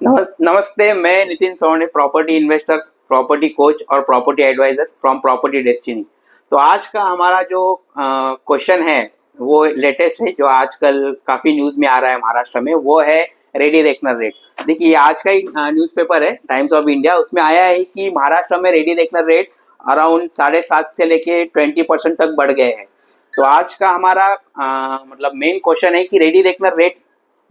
नमस्ते। मैं Nitin Soni, property investor, property coach और property adviser from property destiny. तो आज का हमारा जो क्वेश्चन है वो लेटेस्ट है, जो आजकल काफी न्यूज में आ रहा है महाराष्ट्र में, वो है रेडी रेकनर रेट। देखिए, आज का ही न्यूज़पेपर है टाइम्स ऑफ इंडिया, उसमें आया है कि महाराष्ट्र में रेडी रेकनर रेट अराउंड 7.5 से लेके 20% तक बढ़ गए हैं। तो आज का हमारा मतलब मेन क्वेश्चन है कि रेडी रेकनर रेट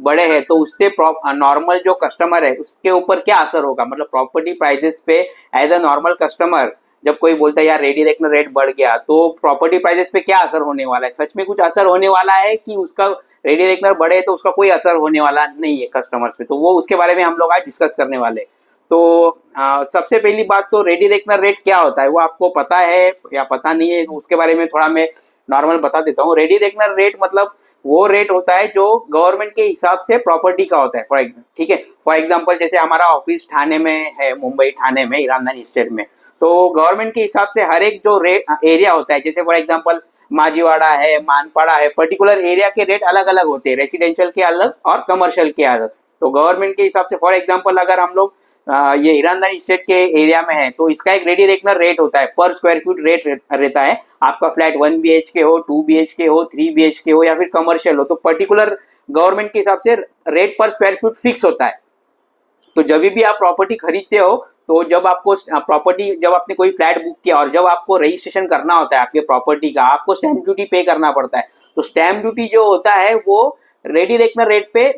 बड़े हैं तो उससे नॉर्मल जो कस्टमर है उसके ऊपर क्या असर होगा, मतलब प्रॉपर्टी प्राइजेस पे एज अ नॉर्मल कस्टमर जब कोई बोलता है यार रेडी रेकनर रेट बढ़ गया, तो प्रॉपर्टी प्राइजेस पे क्या असर होने वाला है? सच में कुछ असर होने वाला है कि उसका रेडी रेकनर बढ़े तो उसका कोई असर होने वाला नहीं है कस्टमर्स पे? तो वो उसके बारे में हम लोग आज डिस्कस करने वाले हैं। तो सबसे पहली बात तो रेडी रेकनर रेट क्या होता है वो आपको पता है या पता नहीं है, उसके बारे में थोड़ा मैं नॉर्मल बता देता हूँ। रेडी रेकनर रेट मतलब वो रेट होता है जो गवर्नमेंट के हिसाब से प्रॉपर्टी का होता है। फॉर एग्जाम्पल, ठीक है, फॉर एग्जाम्पल जैसे हमारा ऑफिस ठाणे में है, मुंबई ठाणे में, ईरानदानी स्टेट में, तो गवर्नमेंट के हिसाब से हर एक जो रेट एरिया होता है, जैसे फॉर एग्जाम्पल माजीवाड़ा है, मानपाड़ा है, पर्टिकुलर एरिया के रेट अलग अलग होते हैं, रेसिडेंशियल के अलग और कमर्शियल के अलग। तो गवर्नमेंट के हिसाब से फॉर एग्जांपल अगर हम लोग ये ईरानदानी स्टेट के एरिया में है तो इसका एक रेडी रेकनर रेट होता है, पर स्क्वायर फीट रेट रहता है। आपका फ्लैट 1 BHK हो, 2 BHK हो, 3 BHK हो या फिर कमर्शियल हो, तो पर्टिकुलर गवर्नमेंट के हिसाब से रेट पर स्क्वायर फीट फिक्स होता है। तो जब भी आप प्रॉपर्टी खरीदते हो, तो जब आपको प्रॉपर्टी, जब आपने कोई फ्लैट बुक किया और जब आपको रजिस्ट्रेशन करना होता है आपके प्रॉपर्टी का, आपको स्टैंप ड्यूटी पे करना पड़ता है। तो स्टैंप ड्यूटी जो होता है वो रेडी रेकनर रेट पे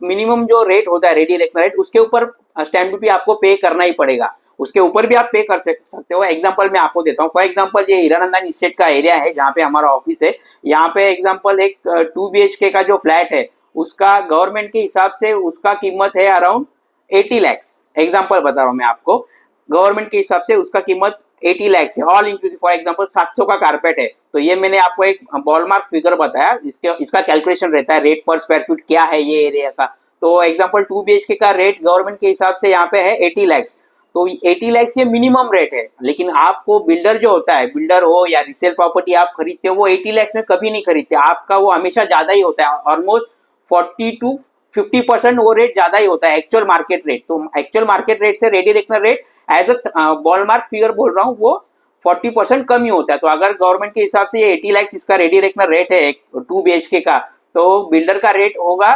मिनिमम जो रेट होता है रेडी रेकनर रेट, उसके ऊपर स्टैंप ड्यूटी आपको पे करना ही पड़ेगा। उसके ऊपर भी आप पे कर सकते हो। एग्जांपल मैं आपको देता हूँ। फॉर एग्जांपल ये हीरानंदानी स्टेट का एरिया है जहाँ पे हमारा ऑफिस है। यहाँ पे एग्जांपल एक 2 BHK का जो फ्लैट है उसका गवर्नमेंट के हिसाब से उसका कीमत है अराउंड 80 लैक्स। एग्जांपल बता रहा हूँ मैं आपको, गवर्नमेंट के हिसाब से उसका कीमत 80 लैक्स है, ऑल इंक्लूसिव। फॉर एग्जांपल 700 का कारपेट है, तो ये मैंने आपको एक बॉलमार्क फिगर बताया, इसका कैलकुलेशन रहता है रेट पर स्क्वायर फीट क्या है ये एरिया का। तो एग्जांपल 2 BHK का रेट गवर्नमेंट के हिसाब से यहाँ पे है 80 लैक्स। तो 80 लैक्स ये मिनिमम रेट है, लेकिन आपको बिल्डर जो होता है, बिल्डर हो या रिसेल प्रॉपर्टी आप खरीदते हो, वो 80 लैक्स में कभी नहीं खरीदते। आपका वो हमेशा ज्यादा ही होता है, ऑलमोस्ट 40 to 50% वो रेट ज्यादा ही होता है एक्चुअल मार्केट रेट। तो एक्चुअल मार्केट रेट से ready reckoner rate as a ballpark figure बोल रहा हूँ, वो 40% कम ही होता है। तो अगर गवर्नमेंट के हिसाब से ये 80 लैक्स इसका रेडी रेकनर रेट है 2 BHK का, तो बिल्डर का रेट होगा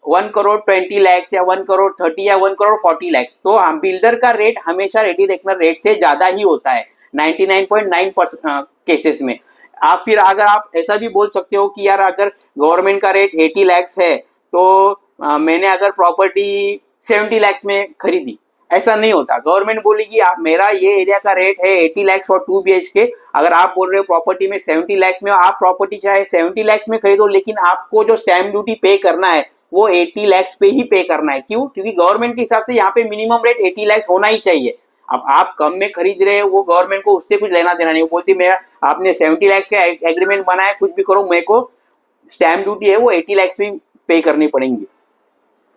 1 करोड़ 20 लैक्स या 1 करोड़ 30 या 1 करोड़ 40 लैक्स। तो हम बिल्डर का रेट हमेशा रेडी रेकनर रेट से ज्यादा ही होता है 99.9% केसेस में। आप फिर अगर आप ऐसा भी बोल सकते हो कि यार अगर गवर्नमेंट का रेट 80 लैक्स है तो मैंने अगर प्रॉपर्टी 70 लैक्स में खरीदी, ऐसा नहीं होता। गवर्नमेंट बोलेगी आप, मेरा ये एरिया का रेट है 80 लैक्स फॉर 2 BHK, अगर आप बोल रहे हो प्रॉपर्टी में 70 लैक्स में, आप प्रॉपर्टी चाहे 70 लैक्स में खरीदो, लेकिन आपको जो स्टैंप ड्यूटी पे करना है वो 80 लैक्स पे ही पे करना है। क्यों? क्योंकि गवर्नमेंट के हिसाब से यहाँ पे मिनिमम रेट 80 लैक्स होना ही चाहिए। अब आप कम में खरीद रहे हो, वो गवर्नमेंट को उससे कुछ लेना देना नहीं। वो बोलती मेरा आपने 70 लैक्स का एग्रीमेंट बनाया, कुछ भी करो, मेरे को स्टैंप ड्यूटी है वो 80 लैक्स भी पे करनी पड़ेंगी।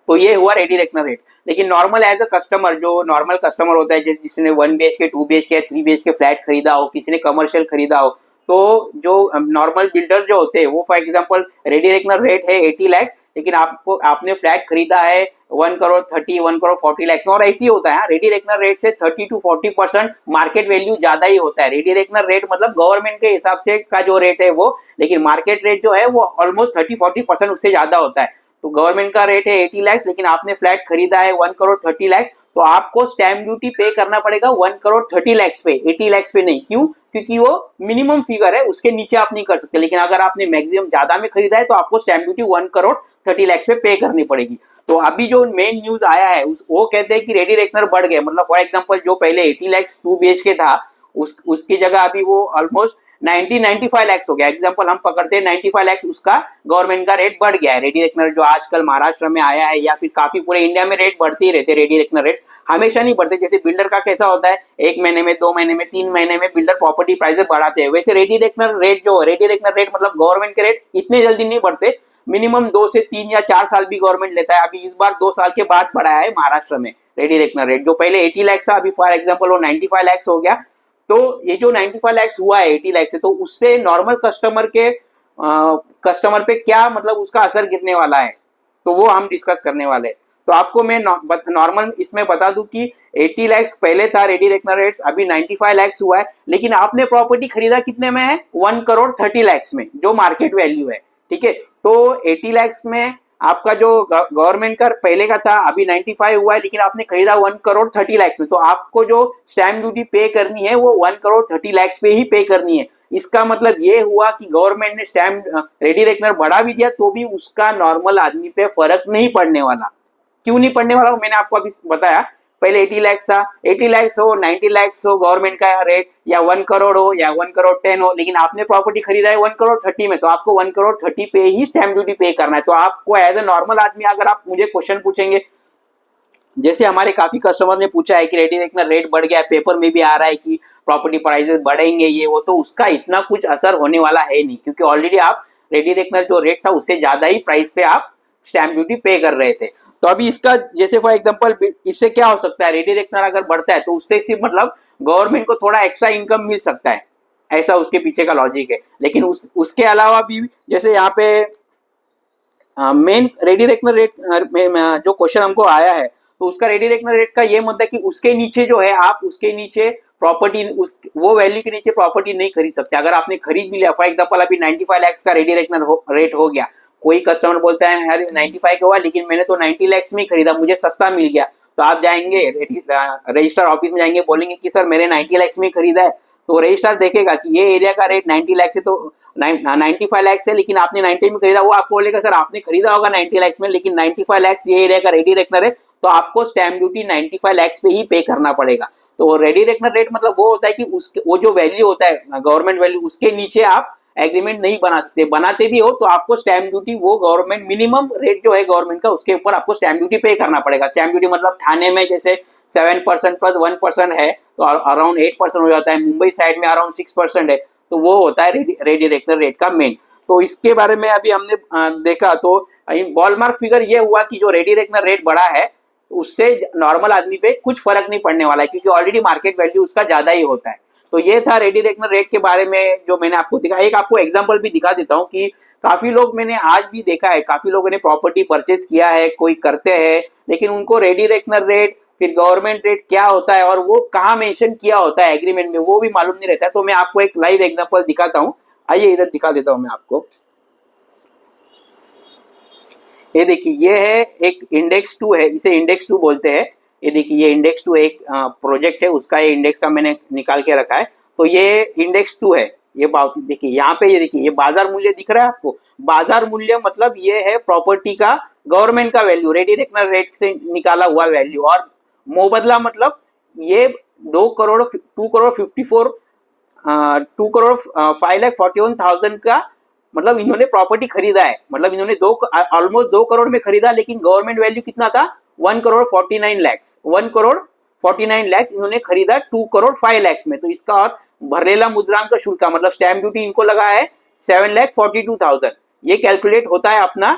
तो ये हुआ रेडी रेकनर रेट। लेकिन नॉर्मल एज अ कस्टमर, जो नॉर्मल कस्टमर होता है, जिसने 1 BHK 2 BHK 3 BHK फ्लैट खरीदा हो, किसी ने कमर्शियल खरीदा हो, तो जो नॉर्मल बिल्डर्स जो होते हैं वो for example ready reckoner rate है 80 लैक्स, लेकिन आपने फ्लैट खरीदा है 1 करोड़ 30 1 करोड़ 40 लैक्स। और ऐसी होता है रेडी रेकनर रेट से 30 to 40% मार्केट वैल्यू ज्यादा ही होता है। रेडी रेकनर रेट मतलब गवर्नमेंट के हिसाब से का जो रेट है वो, लेकिन मार्केट रेट जो है वो ऑलमोस्ट 30-40% उससे ज्यादा होता है। तो गवर्नमेंट का रेट है 80 लैक्स, लेकिन आपने फ्लैट खरीदा है 1 करोड़ 30 लैक्स, तो आपको स्टैंप ड्यूटी पे करना पड़ेगा 1 करोड़ 30 लैक्स पे, 80 लैक्स पे नहीं। क्यों? क्योंकि वो मिनिमम फिगर है, उसके नीचे आप नहीं कर सकते। लेकिन अगर आपने मैक्सिमम ज्यादा में खरीदा है तो आपको स्टैंप ड्यूटी 1 करोड़ 30 लैक्स पे करनी पड़ेगी। तो अभी जो मेन न्यूज आया है वो कहते हैं कि रेडी रेकनर बढ़ गए। मतलब फॉर एग्जांपल जो पहले 80 लैक्स 2 BHK था, उसकी जगह अभी वो ऑलमोस्ट 95 लैक्स हो गया। एग्जांपल हम पकड़ते हैं 95 लैक्स, उसका गवर्नमेंट का रेट बढ़ गया है। रेडी रेकनर जो आजकल महाराष्ट्र में आया है, या फिर काफी पूरे इंडिया में रेट बढ़ते ही रहते, रेडी रेकनर रेट हमेशा नहीं बढ़ते। जैसे बिल्डर का कैसा होता है, 1 महीने में, 2 महीने में, 3 महीने में बिल्डर प्रॉपर्टी प्राइसेस बढ़ाते हैं, वैसे रेडी रेकनर रेट जो रेडी रेकनर रेट मतलब गवर्नमेंट के रेट इतने जल्दी नहीं बढ़ते। मिनिमम 2 से 3 या 4 साल भी गवर्नमेंट लेता है। अभी इस बार 2 साल के बाद बढ़ाया है महाराष्ट्र में रेडी रेकनर रेट। जो पहले 80 लैक्स था, अभी फॉर एग्जाम्पल वो 95 लैक्स हो गया। तो ये जो 95 लैक्स हुआ है 80 लैक्स से, तो उससे नॉर्मल कस्टमर पे क्या मतलब उसका असर गिरने वाला है, तो वो हम डिस्कस करने वाले हैं। तो आपको मैं नॉर्मल इसमें बता दूं कि 80 लाख पहले था रेडी रेकनर रेट्स, अभी 95 लाख हुआ है, लेकिन आपने प्रॉपर्टी खरीदा कितने में है? 1 करोड़ 30 लाख में, जो मार्केट वैल्यू है। ठीक है, तो 80 लाख में आपका जो गवर्नमेंट का पहले का था, अभी 95 हुआ है, लेकिन आपने खरीदा 1 करोड़ 30 लाख में, तो आपको जो स्टैम्प ड्यूटी पे करनी है वो 1 करोड़ 30 लाख पे ही पे करनी है। इसका मतलब ये हुआ कि गवर्नमेंट ने स्टैम्प रेडी रेकनर बढ़ा भी दिया तो भी उसका नॉर्मल आदमी पे फर्क नहीं पड़ने वाला। क्यों नहीं पड़ने वाला, मैंने आपको अभी बताया। पहले 80 लाख था, 80 लाख हो, 90 लाख हो गवर्नमेंट का रेट, या 1 करोड़ हो या 1 करोड़ 10 हो, लेकिन आपने प्रॉपर्टी खरीदा है 1 करोड़ 30 में, तो आपको 1 करोड़ 30 पे ही स्टैम्प ड्यूटी पे करना है। तो आपको एज ए नॉर्मल आदमी अगर आप मुझे क्वेश्चन पूछेंगे, जैसे हमारे काफी कस्टमर ने पूछा है कि रेडी रेकनर रेट बढ़ गया है, पेपर में भी आ रहा है कि प्रॉपर्टी प्राइसेस बढ़ेंगे ये वो, तो उसका इतना कुछ असर होने वाला है नहीं, क्योंकि ऑलरेडी आप रेडी रेकनर जो रेट था उससे ज्यादा ही प्राइस पे आप स्टैम्प ड्यूटी पे कर रहे थे। तो अभी इसका जैसे फॉर एग्जांपल इससे क्या हो सकता है, रेडी रेकनर अगर बढ़ता है तो उससे सिर्फ मतलब गवर्नमेंट को थोड़ा एक्स्ट्रा इनकम मिल सकता है, ऐसा उसके पीछे का लॉजिक है। लेकिन उसके अलावा भी जैसे यहाँ पे मेन रेडी रेकनर रेट में जो क्वेश्चन हमको आया है, तो उसका रेडी रेकनर रेट का ये मुद्दा है कि उसके नीचे जो है आप उसके नीचे प्रॉपर्टी वो वैल्यू के नीचे प्रॉपर्टी नहीं खरीद सकते। अगर आपने खरीद भी लिया, फॉर एग्जांपल अभी 95 लाख का रेडी रेकनर रेट हो गया, कोई कस्टमर बोलता है यार 95 का हुआ लेकिन मैंने तो 90 लाख में खरीदा, मुझे सस्ता मिल गया, तो आप जाएंगे रजिस्ट्रार ऑफिस में जाएंगे, बोलेंगे कि सर मैंने 90 लाख में खरीदा है, तो रजिस्ट्रार देखेगा कि ये एरिया का रेट 90 लाख से तो 95 लाख से, लेकिन आपने 90 में खरीदा। वो आपको बोलेगा सर आपने खरीदा होगा 90 लाख में, लेकिन 95 लाख ये एरिया का रेडी रेकनर है, तो आपको स्टैम्प ड्यूटी 95 लाख पे ही पे करना पड़ेगा। तो रेडी रेकनर रेट मतलब वो होता है कि उसके वो जो वैल्यू होता है गवर्नमेंट वैल्यू, उसके नीचे आप एग्रीमेंट नहीं बनाते, बनाते भी हो तो आपको स्टैम्प ड्यूटी वो गवर्नमेंट मिनिमम रेट जो है गवर्नमेंट का उसके ऊपर आपको स्टैम्प ड्यूटी पे करना पड़ेगा। स्टैम्प ड्यूटी मतलब थाने में जैसे 7% प्लस 1% है तो अराउंड 8% हो जाता है, मुंबई साइड में अराउंड 6% है, तो वो होता है रेडी रेकनर रेट का मेन। तो इसके बारे में अभी हमने देखा, तो बॉलमार्क फिगर ये हुआ कि जो रेडी रेकनर रेट बढ़ा है उससे नॉर्मल आदमी पे कुछ फर्क नहीं पड़ने वाला है, क्योंकि ऑलरेडी मार्केट वैल्यू उसका ज्यादा ही होता है। तो ये था रेडी रेकनर रेट के बारे में जो मैंने आपको दिखा। एक आपको एग्जांपल भी दिखा देता हूँ कि काफी लोग मैंने आज भी देखा है, काफी लोगों ने प्रॉपर्टी परचेज किया है, कोई करते हैं, लेकिन उनको रेडी रेकनर रेट फिर गवर्नमेंट रेट क्या होता है और वो कहाँ मेंशन किया होता है एग्रीमेंट में वो भी मालूम नहीं रहता है। तो मैं आपको एक लाइव एग्जांपल दिखाता हूँ, आइए इधर दिखा देता हूँ मैं आपको। ये देखिए ये है एक इंडेक्स 2 है, इसे इंडेक्स 2 बोलते हैं। ये देखिए ये इंडेक्स 2 एक प्रोजेक्ट है, उसका ये इंडेक्स का मैंने निकाल के रखा है। तो ये इंडेक्स 2 है, ये देखिए यहाँ पे, ये देखिए ये बाजार मूल्य दिख रहा है आपको। बाजार मूल्य मतलब ये है प्रॉपर्टी का गवर्नमेंट का वैल्यू, रेडी रेकनर रेट से निकाला हुआ वैल्यू। और मोबदला मतलब ये 2 करोड़ 2 करोड़ 54 2 करोड़ 5,41,000 का मतलब इन्होंने प्रॉपर्टी खरीदा है, मतलब इन्होंने ऑलमोस्ट 2 करोड़ में खरीदा, लेकिन गवर्नमेंट वैल्यू कितना था 1 करोड़ 49 लाख, 1 करोड़ 49 लाख इन्होंने खरीदा 2 करोड़ 5 लाख में। तो इसका और भरेला मुद्रांक शुल्क मतलब स्टैम्प ड्यूटी इनको लगा है 7,42,000। ये कैलकुलेट होता है अपना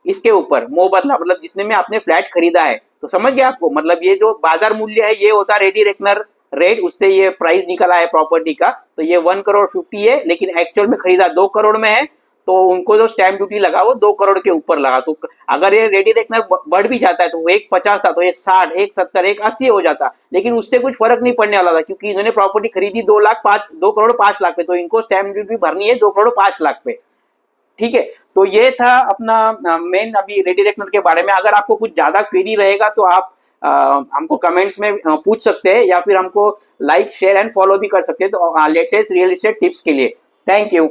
इसके ऊपर मोबदला, मतलब जितने में आपने फ्लैट खरीदा है। तो समझ गया आपको, मतलब ये जो बाजार मूल्य है ये होता है रेडी रेकनर रेट, उससे ये प्राइस निकला है प्रॉपर्टी का। तो ये 1 करोड़ 50 है, लेकिन एक्चुअल में खरीदा 2 करोड़ में है, तो उनको जो स्टैम्प ड्यूटी लगा वो 2 करोड़ के ऊपर लगा। तो अगर ये रेडी रेकनर बढ़ भी जाता है तो एक 50 था तो ये 60, एक 70, एक 80 हो जाता, लेकिन उससे कुछ फर्क नहीं पड़ने वाला था, क्योंकि इन्होंने प्रॉपर्टी खरीदी 2 करोड़ 5 लाख पे, तो इनको स्टैम्प ड्यूटी भरनी है 2 करोड़ 5 लाख पे। ठीक है, तो ये था अपना मेन अभी रेडी रेकनर के बारे में। अगर आपको कुछ ज्यादा क्वेरी रहेगा तो आप हमको कमेंट्स में पूछ सकते हैं, या फिर हमको लाइक शेयर एंड फॉलो भी कर सकते हैं तो लेटेस्ट रियल एस्टेट टिप्स के लिए। Thank you.